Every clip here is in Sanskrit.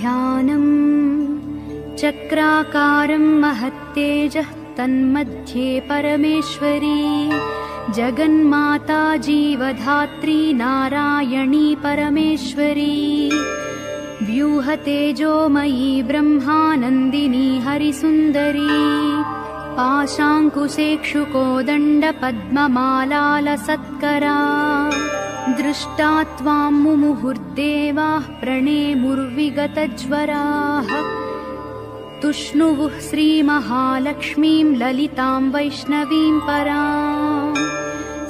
ध्यानम् चक्राकारं महत्तेजः तन्मध्ये परमेश्वरी जगन्माता जीवधात्री नारायणी परमेश्वरी व्यूहतेजोमयी ब्रह्मानन्दिनी हरिसुन्दरी पाशाङ्कुशेक्षुकोदण्डपद्ममालालसत्करा दृष्टा त्वां मुमुहुर्देवाः प्रणेमुर्विगतज्वराः तुष्णुवुः श्रीमहालक्ष्मीं ललितां वैष्णवीं पराम्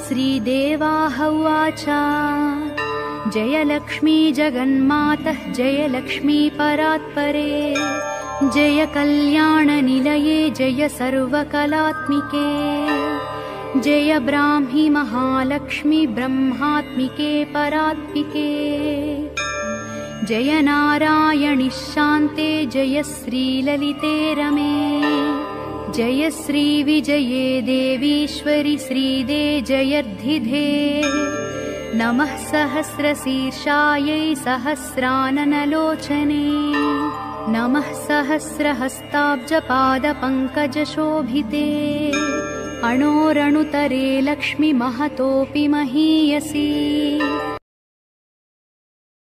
श्रीदेवाः उवाच जय लक्ष्मी जगन्मातः जय लक्ष्मी परात्परे जय कल्याणनिलये जय सर्वकलात्मिके जय ब्राह्मी महालक्ष्मी ब्रह्मात्मिके परात्मिके जय नारायणि शान्ते जय श्रीललिते रमे जय श्रीविजये देवीश्वरि श्रीदे जयर्धिधे नमः सहस्रशीर्षायै सहस्राननलोचने नमः सहस्रहस्ताब्जपादपङ्कजशोभिते अणोरणुतरे लक्ष्मी महतोऽपि महीयसी